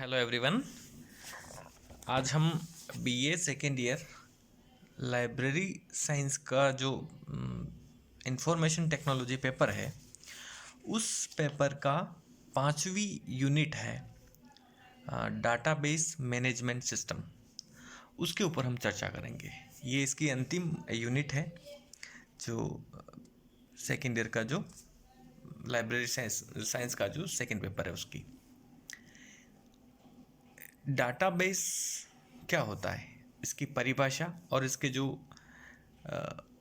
Hello everyone. आज हम BA second year library science का जो इंफॉर्मेशन टेक्नोलॉजी पेपर है, उस पेपर का 5वीं यूनिट है डाटाबेस मैनेजमेंट सिस्टम। उसके ऊपर हम चर्चा करेंगे। ये इसकी अंतिम यूनिट है जो सेकेंड ईयर का जो लाइब्रेरी साइंस का जो सेकेंड पेपर है उसकी। डाटाबेस क्या होता है, इसकी परिभाषा और इसके जो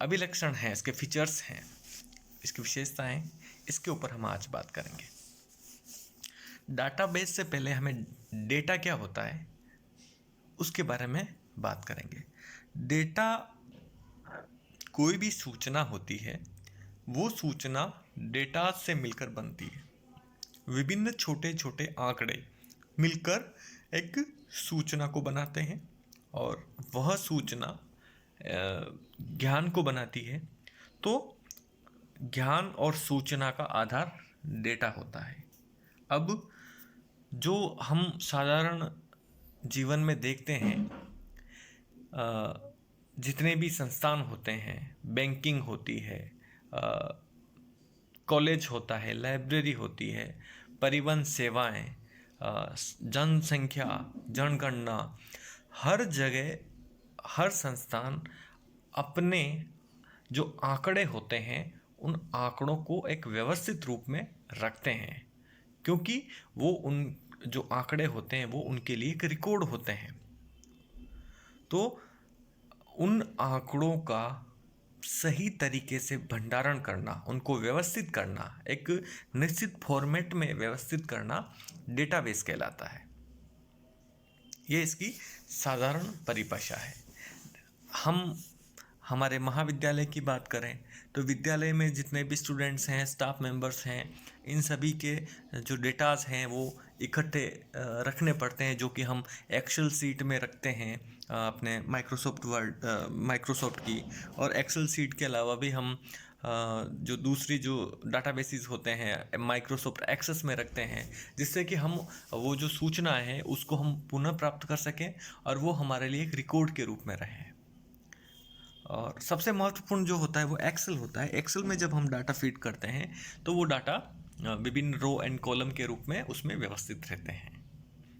अभिलक्षण हैं, इसके फीचर्स हैं, इसकी विशेषताएं, इसके ऊपर हम आज बात करेंगे। डाटाबेस से पहले हमें डेटा क्या होता है उसके बारे में बात करेंगे। डेटा कोई भी सूचना होती है, वो सूचना डेटा से मिलकर बनती है। विभिन्न छोटे छोटे आंकड़े मिलकर एक सूचना को बनाते हैं और वह सूचना ज्ञान को बनाती है। तो ज्ञान और सूचना का आधार डेटा होता है। अब जो हम साधारण जीवन में देखते हैं, जितने भी संस्थान होते हैं, बैंकिंग होती है, कॉलेज होता है, लाइब्रेरी होती है, परिवहन सेवाएं, जनसंख्या, जनगणना, हर जगह हर संस्थान अपने जो आंकड़े होते हैं उन आंकड़ों को एक व्यवस्थित रूप में रखते हैं, क्योंकि वो उन जो आंकड़े होते हैं वो उनके लिए एक रिकॉर्ड होते हैं। तो उन आंकड़ों का सही तरीके से भंडारण करना, उनको व्यवस्थित करना, एक निश्चित फॉर्मेट में व्यवस्थित करना डेटाबेस कहलाता है। ये इसकी साधारण परिभाषा है। हम हमारे महाविद्यालय की बात करें तो विद्यालय में जितने भी स्टूडेंट्स हैं, स्टाफ मेंबर्स हैं, इन सभी के जो डेटाज हैं वो इकट्ठे रखने पड़ते हैं, जो कि हम एक्सेल सीट में रखते हैं अपने माइक्रोसॉफ्ट की। और एक्सेल सीट के अलावा भी हम जो दूसरी जो डाटाबेसेस होते हैं माइक्रोसॉफ्ट एक्सेस में रखते हैं, जिससे कि हम वो जो सूचना है उसको हम पुनः प्राप्त कर सकें और वो हमारे लिए एक रिकॉर्ड के रूप में रहे। और सबसे महत्वपूर्ण जो होता है वो एक्सेल होता है। एक्सेल में जब हम डाटा फीड करते हैं तो वो डाटा विभिन्न रो एंड कॉलम के रूप में उसमें व्यवस्थित रहते हैं।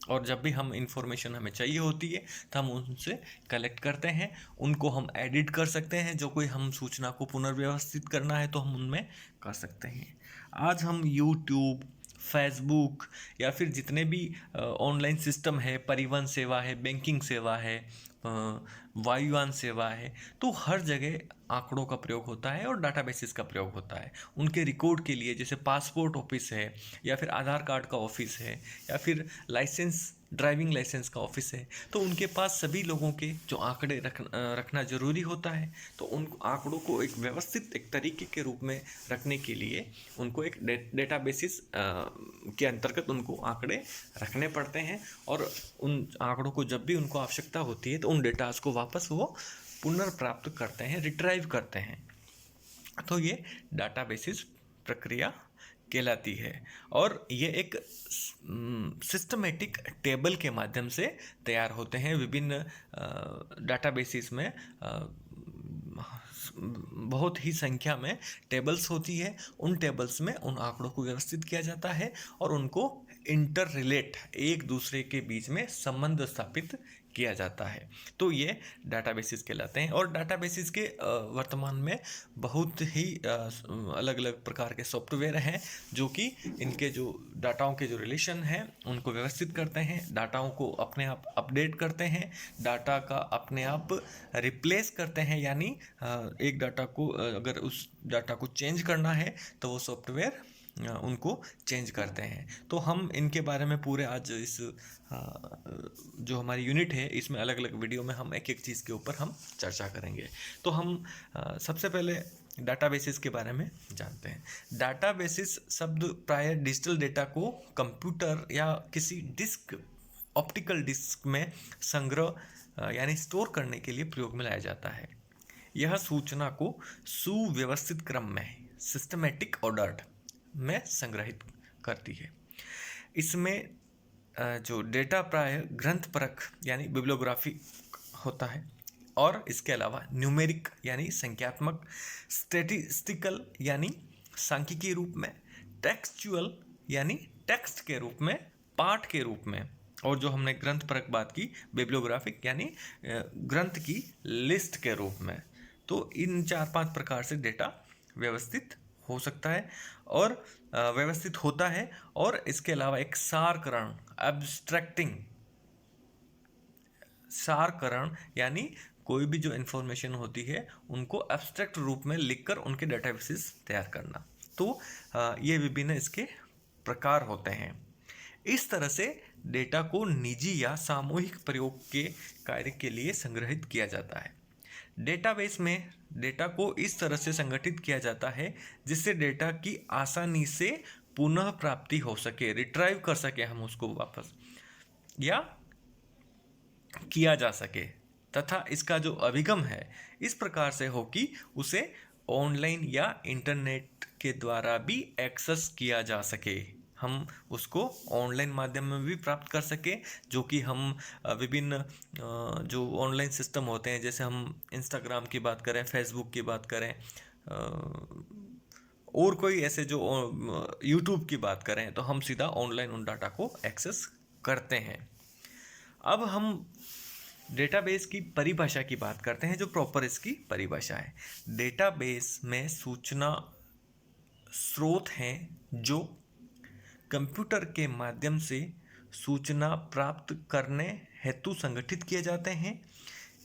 और जब भी हम इंफॉर्मेशन हमें चाहिए होती है तो हम उनसे कलेक्ट करते हैं, उनको हम एडिट कर सकते हैं। जो कोई हम सूचना को पुनर्व्यवस्थित करना है तो हम उनमें कर सकते हैं। आज हम यूट्यूब, फेसबुक या फिर जितने भी ऑनलाइन सिस्टम है, परिवहन सेवा है, बैंकिंग सेवा है, वायुयान सेवा है, तो हर जगह आंकड़ों का प्रयोग होता है और डाटाबेसेस का प्रयोग होता है उनके रिकॉर्ड के लिए। जैसे पासपोर्ट ऑफिस है या फिर आधार कार्ड का ऑफिस है या फिर ड्राइविंग लाइसेंस का ऑफिस है, तो उनके पास सभी लोगों के जो आंकड़े रखना ज़रूरी होता है। तो उन आंकड़ों को एक व्यवस्थित एक तरीके के रूप में रखने के लिए उनको एक डेटाबेसिस के अंतर्गत उनको आंकड़े रखने पड़ते हैं। और उन आंकड़ों को जब भी उनको आवश्यकता होती है तो उन डेटास को वापस वो पुनर्प्राप्त करते हैं, रिट्राइव करते हैं। तो ये डाटाबेसिस प्रक्रिया कहलाती है। और ये एक सिस्टमेटिक टेबल के माध्यम से तैयार होते हैं। विभिन्न डाटाबेसिस में बहुत ही संख्या में टेबल्स होती है। उन टेबल्स में उन आंकड़ों को व्यवस्थित किया जाता है और उनको इंटर रिलेट, एक दूसरे के बीच में संबंध स्थापित किया जाता है। तो ये डाटाबेसिस कहलाते हैं। और डाटाबेसिस के वर्तमान में बहुत ही अलग अलग प्रकार के सॉफ्टवेयर हैं जो कि इनके जो डाटाओं के जो रिलेशन हैं उनको व्यवस्थित करते हैं, डाटाओं को अपने आप अपडेट करते हैं, डाटा का अपने आप रिप्लेस करते हैं। यानी एक डाटा को अगर उस डाटा को चेंज करना है तो वो सॉफ्टवेयर उनको चेंज करते हैं। तो हम इनके बारे में पूरे आज इस जो हमारी यूनिट है इसमें अलग अलग वीडियो में हम एक एक चीज़ के ऊपर हम चर्चा करेंगे। तो हम सबसे पहले डाटाबेसिस के बारे में जानते हैं। डाटाबेसिस शब्द प्राय डिजिटल डेटा को कंप्यूटर या किसी डिस्क, ऑप्टिकल डिस्क में संग्रह यानी स्टोर करने के लिए प्रयोग में लाया जाता है। यह सूचना को सुव्यवस्थित क्रम में, सिस्टमेटिक ऑर्डर में संग्रहित करती है। इसमें जो डेटा प्राय ग्रंथपरक यानी बिब्लियोग्राफी होता है, और इसके अलावा न्यूमेरिक यानी संख्यात्मक, स्टैटिस्टिकल यानी सांख्यिकी रूप में, टेक्सचुअल यानी टेक्स्ट के रूप में, पाठ के रूप में, और जो हमने ग्रंथपरक बात की बिब्लियोग्राफिक यानी ग्रंथ की लिस्ट के रूप में। तो इन 4-5 प्रकार से डेटा व्यवस्थित हो सकता है और व्यवस्थित होता है। और इसके अलावा एक सारकरण, एब्स्ट्रैक्टिंग, सारकरण यानी कोई भी जो इन्फॉर्मेशन होती है उनको एब्स्ट्रैक्ट रूप में लिखकर उनके डेटाबेसेस तैयार करना। तो ये विभिन्न इसके प्रकार होते हैं। इस तरह से डेटा को निजी या सामूहिक प्रयोग के कार्य के लिए संग्रहित किया जाता है। डेटाबेस में डेटा को इस तरह से संगठित किया जाता है जिससे डेटा की आसानी से पुनः प्राप्ति हो सके, रिट्राइव कर सके हम उसको वापस, या किया जा सके, तथा इसका जो अभिगम है इस प्रकार से हो कि उसे ऑनलाइन या इंटरनेट के द्वारा भी एक्सेस किया जा सके। हम उसको ऑनलाइन माध्यम में भी प्राप्त कर सके, जो कि हम विभिन्न जो ऑनलाइन सिस्टम होते हैं, जैसे हम इंस्टाग्राम की बात करें, फेसबुक की बात करें, और कोई ऐसे जो यूट्यूब की बात करें, तो हम सीधा ऑनलाइन उन डाटा को एक्सेस करते हैं। अब हम डेटाबेस की परिभाषा की बात करते हैं, जो प्रॉपर इसकी परिभाषा है। डेटाबेस में सूचना स्रोत हैं जो कंप्यूटर के माध्यम से सूचना प्राप्त करने हेतु संगठित किए जाते हैं।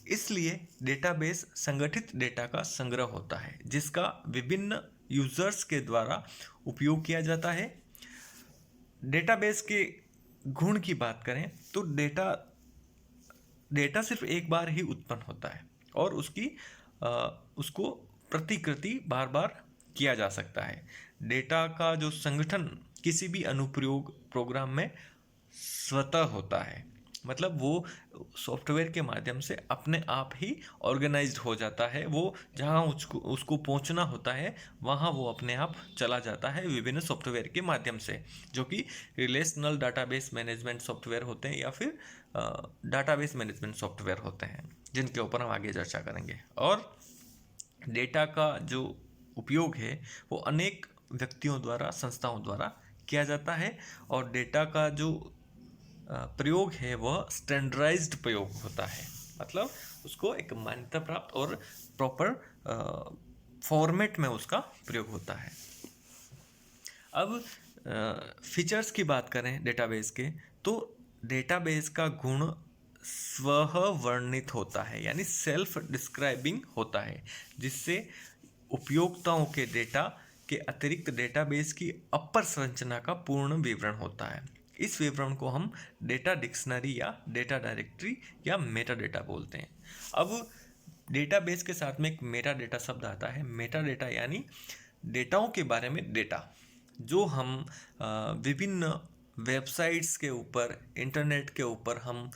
इसलिए डेटाबेस संगठित डेटा का संग्रह होता है जिसका विभिन्न यूजर्स के द्वारा उपयोग किया जाता है। डेटाबेस के गुण की बात करें तो डेटा सिर्फ एक बार ही उत्पन्न होता है और उसको प्रतिकृति बार बार किया जा सकता है। डेटा का जो संगठन किसी भी अनुप्रयोग प्रोग्राम में स्वतः होता है, मतलब वो सॉफ्टवेयर के माध्यम से अपने आप ही ऑर्गेनाइज्ड हो जाता है। वो जहाँ उसको पहुँचना होता है वहाँ वो अपने आप चला जाता है विभिन्न सॉफ्टवेयर के माध्यम से, जो कि रिलेशनल डाटाबेस मैनेजमेंट सॉफ्टवेयर होते हैं या फिर डाटाबेस मैनेजमेंट सॉफ्टवेयर होते हैं, जिनके ऊपर हम आगे चर्चा करेंगे। और डेटा का जो उपयोग है वो अनेक व्यक्तियों द्वारा, संस्थाओं द्वारा किया जाता है, और डेटा का जो प्रयोग है वह स्टैंडर्डाइज्ड प्रयोग होता है, मतलब उसको एक मान्यता प्राप्त और प्रॉपर फॉर्मेट में उसका प्रयोग होता है। अब फीचर्स की बात करें डेटाबेस के, तो डेटाबेस का गुण स्वः वर्णित होता है, यानी सेल्फ डिस्क्राइबिंग होता है, जिससे उपयोक्ताओं के डेटा के अतिरिक्त डेटाबेस की अपर संरचना का पूर्ण विवरण होता है। इस विवरण को हम डेटा डिक्शनरी या डेटा डायरेक्टरी या मेटा डेटा बोलते हैं। अब डेटाबेस के साथ में एक मेटा डेटा शब्द आता है। मेटा डेटा यानी डेटाओं के बारे में डेटा, जो हम विभिन्न वेबसाइट्स के ऊपर, इंटरनेट के ऊपर हम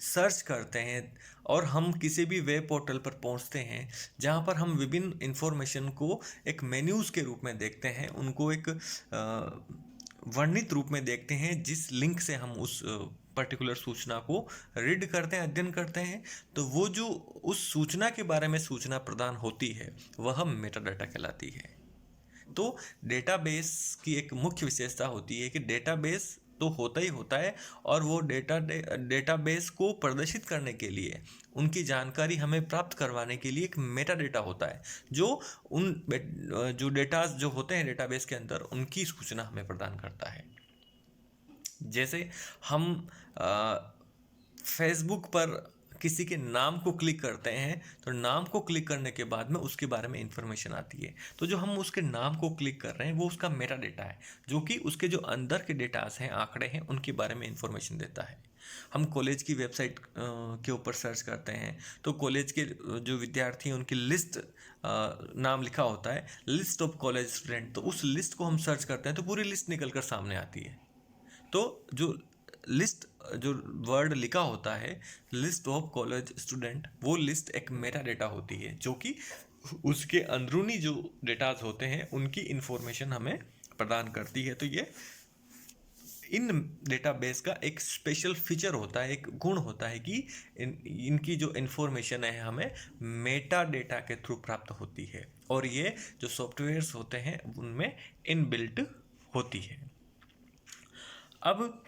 सर्च करते हैं, और हम किसी भी वेब पोर्टल पर पहुंचते हैं जहां पर हम विभिन्न इंफॉर्मेशन को एक मेन्यूज़ के रूप में देखते हैं, उनको एक वर्णित रूप में देखते हैं, जिस लिंक से हम उस पर्टिकुलर सूचना को रीड करते हैं, अध्ययन करते हैं, तो वो जो उस सूचना के बारे में सूचना प्रदान होती है वह मेटा डाटा कहलाती है। तो डेटाबेस की एक मुख्य विशेषता होती है कि डेटाबेस तो होता ही होता है, और वो डेटाबेस को प्रदर्शित करने के लिए, उनकी जानकारी हमें प्राप्त करवाने के लिए एक मेटा डेटा होता है, जो जो डेटास जो होते हैं डेटाबेस के अंदर उनकी सूचना हमें प्रदान करता है। जैसे हम फेसबुक पर किसी के नाम को क्लिक करते हैं, तो नाम को क्लिक करने के बाद में उसके बारे में इंफॉर्मेशन आती है, तो जो हम उसके नाम को क्लिक कर रहे हैं वो उसका मेटा डेटा है, जो कि उसके जो अंदर के डेटास हैं, आंकड़े हैं, उनके बारे में इंफॉर्मेशन देता है। हम कॉलेज की वेबसाइट के ऊपर सर्च करते हैं, तो कॉलेज के जो विद्यार्थी हैं उनकी लिस्ट, नाम लिखा होता है लिस्ट ऑफ कॉलेज स्टूडेंट, तो उस लिस्ट को हम सर्च करते हैं तो पूरी लिस्ट निकल कर सामने आती है। तो जो लिस्ट, जो वर्ड लिखा होता है लिस्ट ऑफ कॉलेज स्टूडेंट, वो लिस्ट एक मेटा डेटा होती है, जो कि उसके अंदरूनी जो डेटाज होते हैं उनकी इंफॉर्मेशन हमें प्रदान करती है। तो ये इन डेटाबेस का एक स्पेशल फीचर होता है, एक गुण होता है कि इनकी जो इन्फॉर्मेशन है हमें मेटा डेटा के थ्रू प्राप्त होती है, और ये जो सॉफ्टवेयर्स होते हैं उनमें इनबिल्ट होती है। अब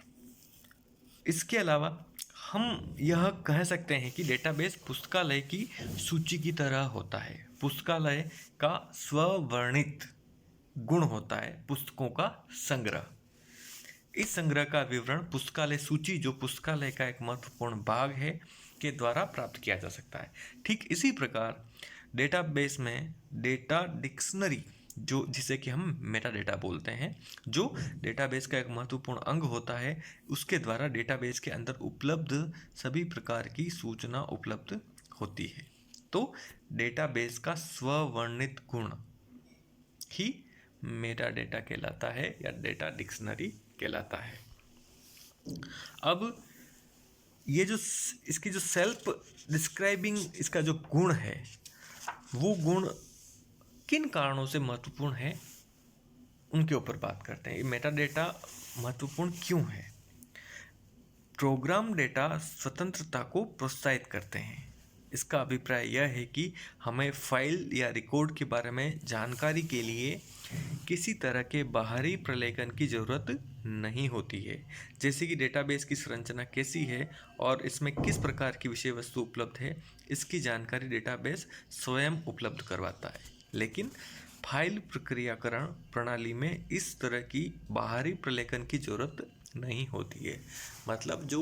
इसके अलावा हम यह कह सकते हैं कि डेटाबेस पुस्तकालय की सूची की तरह होता है। पुस्तकालय का स्ववर्णित गुण होता है पुस्तकों का संग्रह। इस संग्रह का विवरण पुस्तकालय सूची, जो पुस्तकालय का एक महत्वपूर्ण भाग है, के द्वारा प्राप्त किया जा सकता है। ठीक इसी प्रकार डेटाबेस में डेटा डिक्शनरी, जो जिसे कि हम मेटा डेटा बोलते हैं, जो डेटाबेस का एक महत्वपूर्ण अंग होता है, उसके द्वारा डेटाबेस के अंदर उपलब्ध सभी प्रकार की सूचना उपलब्ध होती है। तो डेटाबेस का स्ववर्णित गुण ही मेटा डेटा कहलाता है या डेटा डिक्शनरी कहलाता है। अब ये जो इसकी जो सेल्फ डिस्क्राइबिंग इसका जो गुण है, वो गुण किन कारणों से महत्वपूर्ण है उनके ऊपर बात करते हैं। ये मेटा डेटा महत्वपूर्ण क्यों है? प्रोग्राम डेटा स्वतंत्रता को प्रोत्साहित करते हैं। इसका अभिप्राय यह है कि हमें फाइल या रिकॉर्ड के बारे में जानकारी के लिए किसी तरह के बाहरी प्रलेखन की ज़रूरत नहीं होती है। जैसे कि डेटाबेस की संरचना कैसी है और इसमें किस प्रकार की विषय वस्तु उपलब्ध है, इसकी जानकारी डेटाबेस स्वयं उपलब्ध करवाता है। लेकिन फाइल प्रक्रियाकरण प्रणाली में इस तरह की बाहरी प्रलेखन की ज़रूरत नहीं होती है। मतलब जो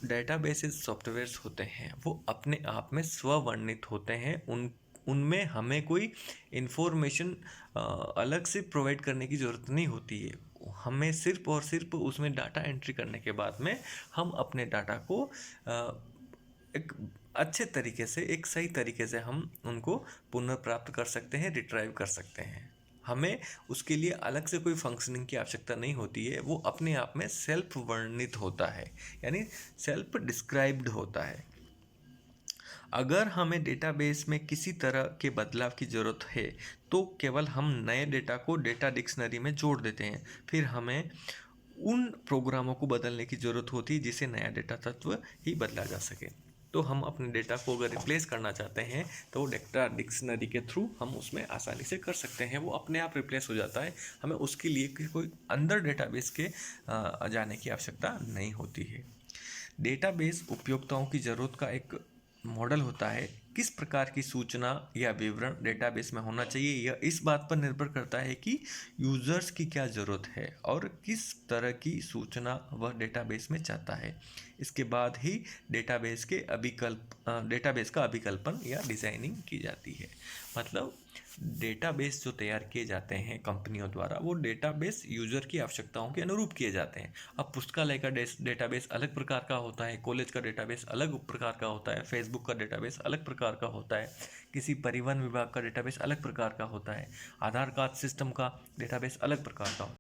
डेटाबेसेस सॉफ्टवेयर्स होते हैं वो अपने आप में स्ववर्णित होते हैं। उनमें हमें कोई इन्फॉर्मेशन अलग से प्रोवाइड करने की ज़रूरत नहीं होती है। हमें सिर्फ और सिर्फ उसमें डाटा एंट्री करने के बाद में हम अपने डाटा को एक अच्छे तरीके से, एक सही तरीके से हम उनको पुनर्प्राप्त कर सकते हैं, रिट्राइव कर सकते हैं। हमें उसके लिए अलग से कोई फंक्शनिंग की आवश्यकता नहीं होती है। वो अपने आप में सेल्फ वर्णित होता है, यानी सेल्फ डिस्क्राइब्ड होता है। अगर हमें डेटाबेस में किसी तरह के बदलाव की ज़रूरत है तो केवल हम नए डेटा को डेटा डिक्शनरी में जोड़ देते हैं। फिर हमें उन प्रोग्रामों को बदलने की ज़रूरत होती है जिसे नया डेटा तत्व ही बदला जा सके। तो हम अपने डेटा को अगर रिप्लेस करना चाहते हैं तो वो डेटा डिक्शनरी के थ्रू हम उसमें आसानी से कर सकते हैं। वो अपने आप रिप्लेस हो जाता है, हमें उसके लिए कोई अंदर डेटाबेस के जाने की आवश्यकता नहीं होती है। डेटाबेस उपयोक्ताओं की ज़रूरत का एक मॉडल होता है। किस प्रकार की सूचना या विवरण डेटाबेस में होना चाहिए, यह इस बात पर निर्भर करता है कि यूज़र्स की क्या ज़रूरत है और किस तरह की सूचना वह डेटाबेस में चाहता है। इसके बाद ही डेटाबेस का अभिकल्पन या डिज़ाइनिंग की जाती है। मतलब डेटाबेस जो तैयार किए जाते हैं कंपनियों द्वारा, वो डेटाबेस यूज़र की आवश्यकताओं के अनुरूप किए जाते हैं। अब पुस्तकालय का डेटाबेस अलग प्रकार का होता है, कॉलेज का डेटाबेस अलग प्रकार का होता है, फेसबुक का डेटाबेस अलग प्रकार का होता है, किसी परिवहन विभाग का डेटाबेस अलग प्रकार का होता है, आधार कार्ड सिस्टम का डेटाबेस अलग प्रकार का होता है।